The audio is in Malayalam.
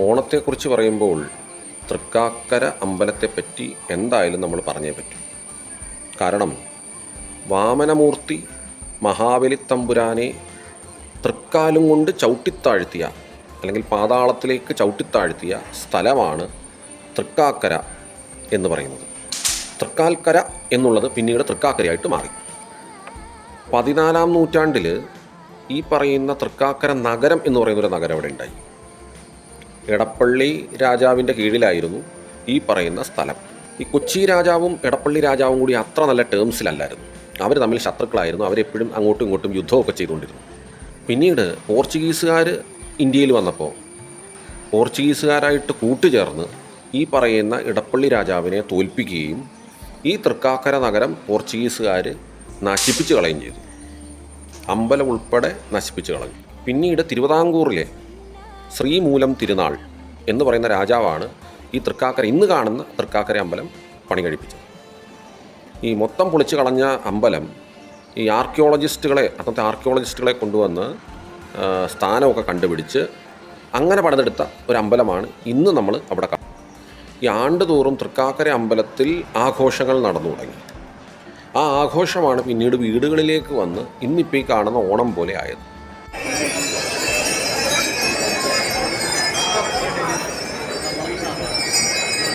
ഓണത്തെക്കുറിച്ച് പറയുമ്പോൾ തൃക്കാക്കര അമ്പലത്തെപ്പറ്റി എന്തായാലും നമ്മൾ പറഞ്ഞേ പറ്റൂ. കാരണം വാമനമൂർത്തി മഹാബലി തമ്പുരാനെ തൃക്കാലും കൊണ്ട് ചവിട്ടിത്താഴ്ത്തിയ അല്ലെങ്കിൽ പാതാളത്തിലേക്ക് ചവിട്ടിത്താഴ്ത്തിയ സ്ഥലമാണ് തൃക്കാക്കര എന്ന് പറയുന്നത്. തൃക്കാൽക്കര എന്നുള്ളത് പിന്നീട് തൃക്കാക്കരയായിട്ട് മാറി. 14-ാം നൂറ്റാണ്ടിൽ ഈ പറയുന്ന തൃക്കാക്കര നഗരം എന്ന് പറയുന്നൊരു നഗരം അവിടെ ഉണ്ടായി. എടപ്പള്ളി രാജാവിൻ്റെ കീഴിലായിരുന്നു ഈ പറയുന്ന സ്ഥലം. ഈ കൊച്ചി രാജാവും എടപ്പള്ളി രാജാവും കൂടി അത്ര നല്ല ടേംസിലല്ലായിരുന്നു. അവർ തമ്മിൽ ശത്രുക്കളായിരുന്നു. അവരെപ്പോഴും അങ്ങോട്ടും ഇങ്ങോട്ടും യുദ്ധമൊക്കെ ചെയ്തുകൊണ്ടിരുന്നു. പിന്നീട് പോർച്ചുഗീസുകാർ ഇന്ത്യയിൽ വന്നപ്പോൾ പോർച്ചുഗീസുകാരായിട്ട് കൂട്ടുചേർന്ന് ഈ പറയുന്ന ഇടപ്പള്ളി രാജാവിനെ തോൽപ്പിക്കുകയും ഈ തൃക്കാക്കര നഗരം പോർച്ചുഗീസുകാർ നശിപ്പിച്ച് കളയുകയും ചെയ്തു. അമ്പലം ഉൾപ്പെടെ നശിപ്പിച്ച് കളഞ്ഞു. പിന്നീട് തിരുവിതാംകൂറിലെ ശ്രീമൂലം തിരുനാൾ എന്ന് പറയുന്ന രാജാവാണ് ഈ തൃക്കാക്കര, ഇന്ന് കാണുന്ന തൃക്കാക്കര അമ്പലം പണി കഴിപ്പിച്ചത്. ഈ മൊത്തം പൊളിച്ച് കളഞ്ഞ അമ്പലം ഈ അന്നത്തെ ആർക്കിയോളജിസ്റ്റുകളെ കൊണ്ടുവന്ന് സ്ഥാനമൊക്കെ കണ്ടുപിടിച്ച് അങ്ങനെ പണിതെടുത്ത ഒരു അമ്പലമാണ് ഇന്ന് നമ്മൾ അവിടെ കാണുന്നത്. ഈ ആണ്ടുതോറും തൃക്കാക്കര അമ്പലത്തിൽ ആഘോഷങ്ങൾ നടന്നു തുടങ്ങി. ആ ആഘോഷമാണ് പിന്നീട് വീടുകളിലേക്ക് വന്ന് ഇന്നിപ്പോൾ ഈ കാണുന്ന ഓണം പോലെ ആയത്.